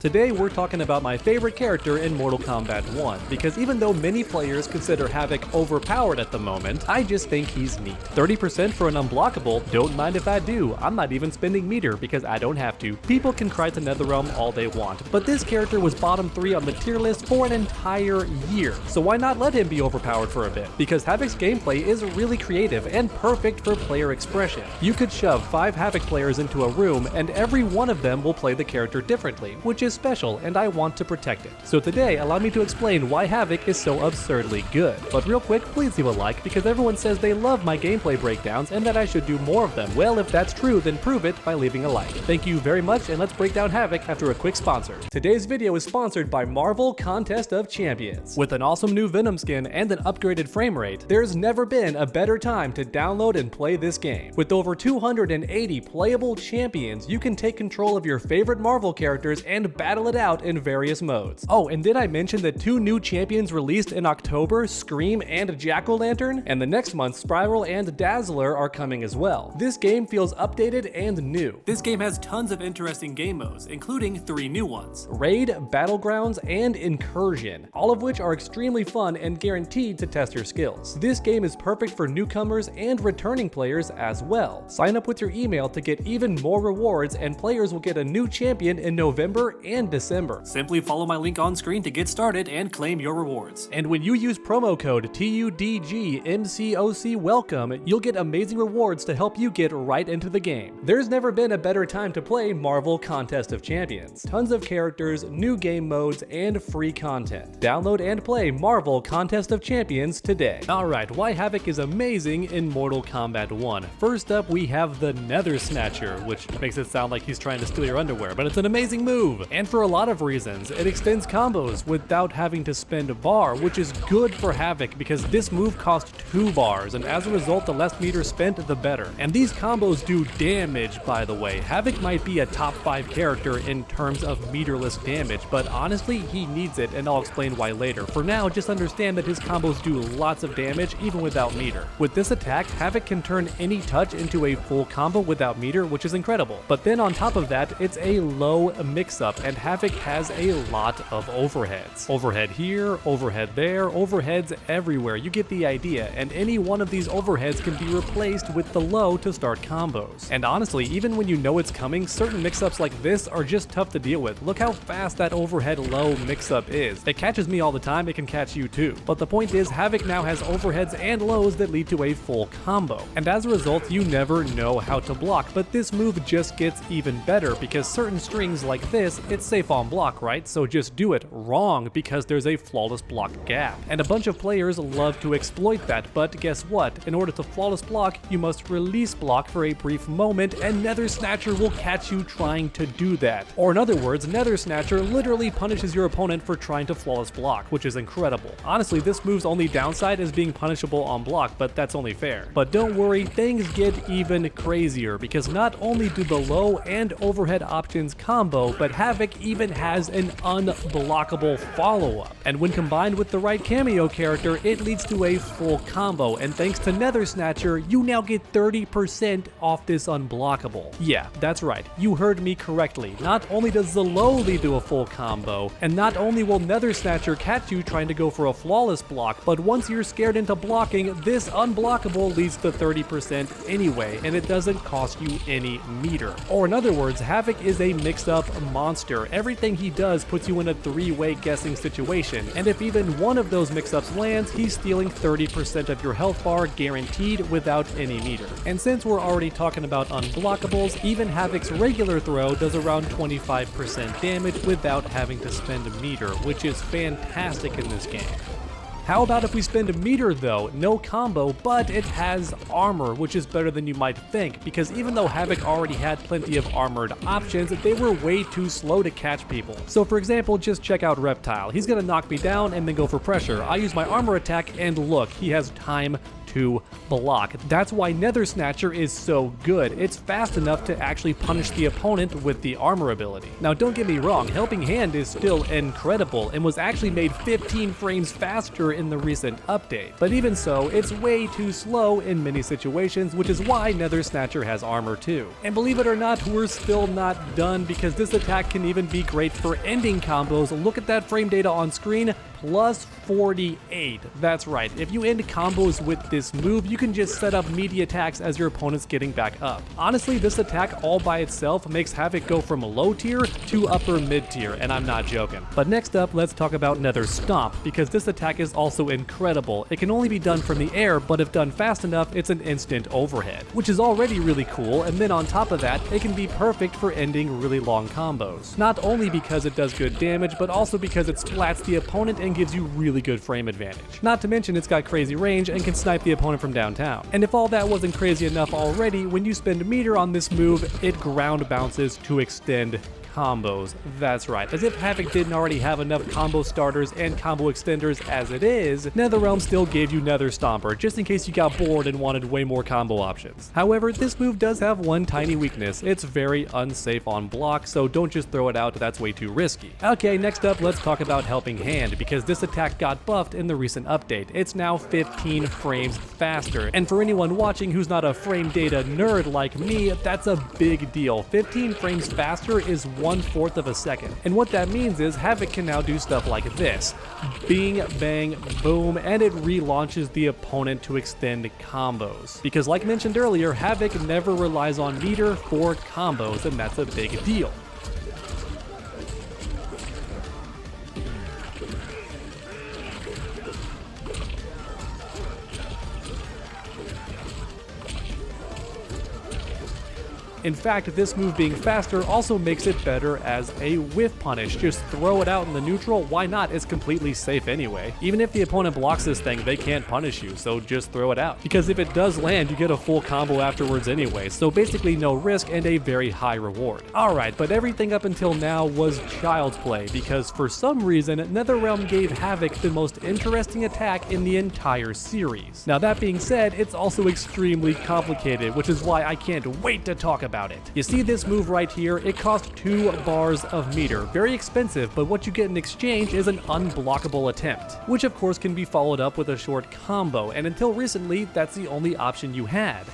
Today we're talking about my favorite character in Mortal Kombat 1, because even though many players consider Havoc overpowered at the moment, I just think he's neat. 30% for an unblockable, don't mind if I do, I'm not even spending meter because I don't have to. People can cry to Netherrealm all they want, but this character was bottom 3 on the tier list for an entire year, so why not let him be overpowered for a bit? Because Havoc's gameplay is really creative and perfect for player expression. You could shove 5 Havoc players into a room and every one of them will play the character differently, which is special and I want to protect it. So today, allow me to explain why Havoc is so absurdly good. But real quick, please leave a like because everyone says they love my gameplay breakdowns and that I should do more of them. Well, if that's true, then prove it by leaving a like. Thank you very much and let's break down Havoc after a quick sponsor. Today's video is sponsored by Marvel Contest of Champions. With an awesome new Venom skin and an upgraded frame rate, there's never been a better time to download and play this game. With over 280 playable champions, you can take control of your favorite Marvel characters and battle it out in various modes. Oh, and did I mention that 2 new champions released in October, Scream and Jack-O-Lantern? And the next month, Spiral and Dazzler are coming as well. This game feels updated and new. This game has tons of interesting game modes, including 3 new ones: Raid, Battlegrounds, and Incursion, all of which are extremely fun and guaranteed to test your skills. This game is perfect for newcomers and returning players as well. Sign up with your email to get even more rewards, and players will get a new champion in November and December. Simply follow my link on screen to get started and claim your rewards. And when you use promo code TUDGMCOC welcome, you'll get amazing rewards to help you get right into the game. There's never been a better time to play Marvel Contest of Champions. Tons of characters, new game modes, and free content. Download and play Marvel Contest of Champions today. Alright, why Havoc is amazing in Mortal Kombat 1. First up, we have the Nether Snatcher, which makes it sound like he's trying to steal your underwear, but it's an amazing move. And for a lot of reasons, it extends combos without having to spend a bar, which is good for Havoc because this move costs 2 bars, and as a result, the less meter spent, the better. And these combos do damage, by the way. Havoc might be a top 5 character in terms of meterless damage, but honestly, he needs it, and I'll explain why later. For now, just understand that his combos do lots of damage, even without meter. With this attack, Havoc can turn any touch into a full combo without meter, which is incredible. But then on top of that, it's a low mix-up, and Havoc has a lot of overheads. Overhead here, overhead there, overheads everywhere. You get the idea, and any one of these overheads can be replaced with the low to start combos. And honestly, even when you know it's coming, certain mix-ups like this are just tough to deal with. Look how fast that overhead low mix-up is. It catches me all the time, it can catch you too. But the point is, Havoc now has overheads and lows that lead to a full combo. And as a result, you never know how to block, but this move just gets even better because certain strings like this, it's safe on block, right? So just do it. Wrong, because there's a flawless block gap. And a bunch of players love to exploit that, but guess what? In order to flawless block, you must release block for a brief moment, and Nether Snatcher will catch you trying to do that. Or in other words, Nether Snatcher literally punishes your opponent for trying to flawless block, which is incredible. Honestly, this move's only downside is being punishable on block, but that's only fair. But don't worry, things get even crazier, because not only do the low and overhead options combo, but Havoc even has an unblockable follow-up. And when combined with the right cameo character, it leads to a full combo, and thanks to Nether Snatcher, you now get 30% off this unblockable. Yeah, that's right, you heard me correctly. Not only does the low lead to a full combo, and not only will Nether Snatcher catch you trying to go for a flawless block, but once you're scared into blocking, this unblockable leads to 30% anyway, and it doesn't cost you any meter. Or in other words, Havoc is a mixed-up monster. Everything he does puts you in a 3-way guessing situation, and if even one of those mix-ups lands, he's stealing 30% of your health bar guaranteed without any meter. And since we're already talking about unblockables, even Havoc's regular throw does around 25% damage without having to spend a meter, which is fantastic in this game. How about if we spend a meter though? No combo, but it has armor, which is better than you might think, because even though Havoc already had plenty of armored options, they were way too slow to catch people. So for example, just check out Reptile. He's gonna knock me down and then go for pressure. I use my armor attack and look, he has time to block. That's why Nether Snatcher is so good. It's fast enough to actually punish the opponent with the armor ability. Now don't get me wrong, Helping Hand is still incredible and was actually made 15 frames faster in the recent update. But even so, it's way too slow in many situations, which is why Nether Snatcher has armor too. And believe it or not, we're still not done, because this attack can even be great for ending combos. Look at that frame data on screen. Plus 48. That's right, if you end combos with this move, you can just set up meaty attacks as your opponent's getting back up. Honestly, this attack all by itself makes Havoc go from low tier to upper mid tier, and I'm not joking. But next up, let's talk about Nether Stomp, because this attack is also incredible. It can only be done from the air, but if done fast enough, it's an instant overhead, which is already really cool, and then on top of that, it can be perfect for ending really long combos. Not only because it does good damage, but also because it splats the opponent and gives you really good frame advantage. Not to mention it's got crazy range and can snipe the opponent from downtown. And if all that wasn't crazy enough already, when you spend meter on this move, it ground bounces to extend combos. That's right, as if Havoc didn't already have enough combo starters and combo extenders as it is, NetherRealm still gave you Nether Stomper, just in case you got bored and wanted way more combo options. However, this move does have one tiny weakness. It's very unsafe on block, so don't just throw it out, that's way too risky. Okay, next up, let's talk about Helping Hand, because this attack got buffed in the recent update. It's now 15 frames faster, and for anyone watching who's not a frame data nerd like me, that's a big deal. 15 frames faster is 1/4 of a second. And what that means is Havoc can now do stuff like this. Bing, bang, boom, and it relaunches the opponent to extend combos. Because like mentioned earlier, Havoc never relies on meter for combos, and that's a big deal. In fact, this move being faster also makes it better as a whiff punish. Just throw it out in the neutral, why not? It's completely safe anyway. Even if the opponent blocks this thing, they can't punish you, so just throw it out. Because if it does land, you get a full combo afterwards anyway, so basically no risk and a very high reward. Alright, but everything up until now was child's play, because for some reason, NetherRealm gave Havoc the most interesting attack in the entire series. Now that being said, it's also extremely complicated, which is why I can't wait to talk about it. You see this move right here? It costs 2 bars of meter. Very expensive, but what you get in exchange is an unblockable attempt, which of course can be followed up with a short combo, and until recently, that's the only option you had.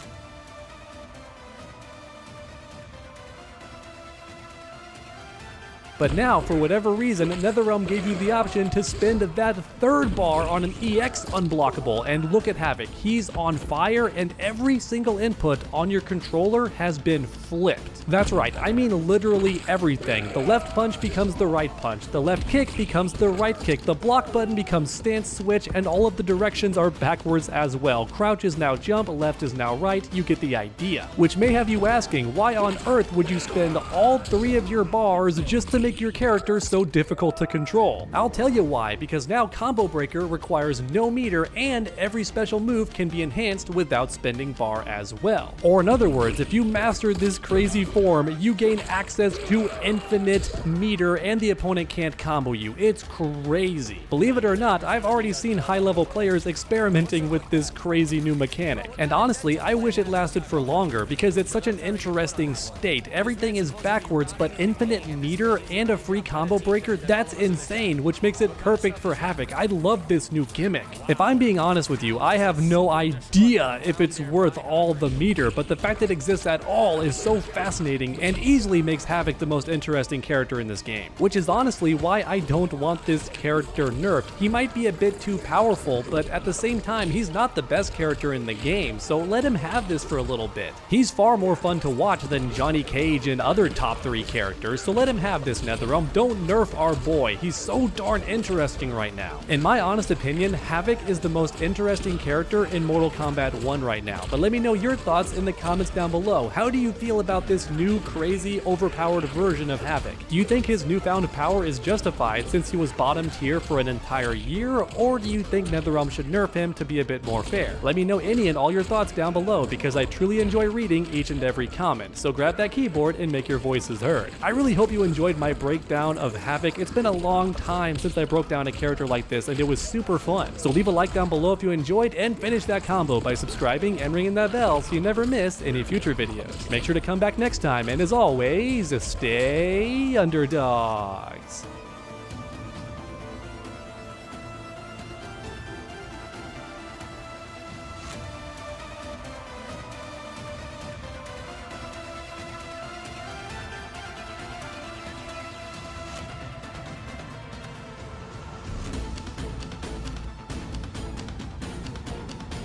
But now, for whatever reason, NetherRealm gave you the option to spend that 3rd bar on an EX unblockable, and look at Havoc. He's on fire, and every single input on your controller has been flipped. That's right, I mean literally everything. The left punch becomes the right punch, the left kick becomes the right kick, the block button becomes stance switch, and all of the directions are backwards as well. Crouch is now jump, left is now right, you get the idea. Which may have you asking, why on earth would you spend all 3 of your bars just to make your character so difficult to control? I'll tell you why, because now Combo Breaker requires no meter and every special move can be enhanced without spending bar as well. Or in other words, if you master this crazy form, you gain access to infinite meter and the opponent can't combo you. It's crazy. Believe it or not, I've already seen high-level players experimenting with this crazy new mechanic. And honestly, I wish it lasted for longer because it's such an interesting state. Everything is backwards, but infinite meter and a free combo breaker, that's insane, which makes it perfect for Havoc. I love this new gimmick. If I'm being honest with you, I have no idea if it's worth all the meter, but the fact that it exists at all is so fascinating and easily makes Havoc the most interesting character in this game. Which is honestly why I don't want this character nerfed. He might be a bit too powerful, but at the same time, he's not the best character in the game, so let him have this for a little bit. He's far more fun to watch than Johnny Cage and other top 3 characters, so let him have this, NetherRealm. Don't nerf our boy. He's so darn interesting right now. In my honest opinion, Havoc is the most interesting character in Mortal Kombat 1 right now, but let me know your thoughts in the comments down below. How do you feel about this new, crazy, overpowered version of Havoc? Do you think his newfound power is justified since he was bottom tier for an entire year, or do you think NetherRealm should nerf him to be a bit more fair? Let me know any and all your thoughts down below because I truly enjoy reading each and every comment, so grab that keyboard and make your voices heard. I really hope you enjoyed my breakdown of Havoc. It's been a long time since I broke down a character like this, and it was super fun. So leave a like down below if you enjoyed, and finish that combo by subscribing and ringing that bell so you never miss any future videos. Make sure to come back next time, and as always, stay underdogs.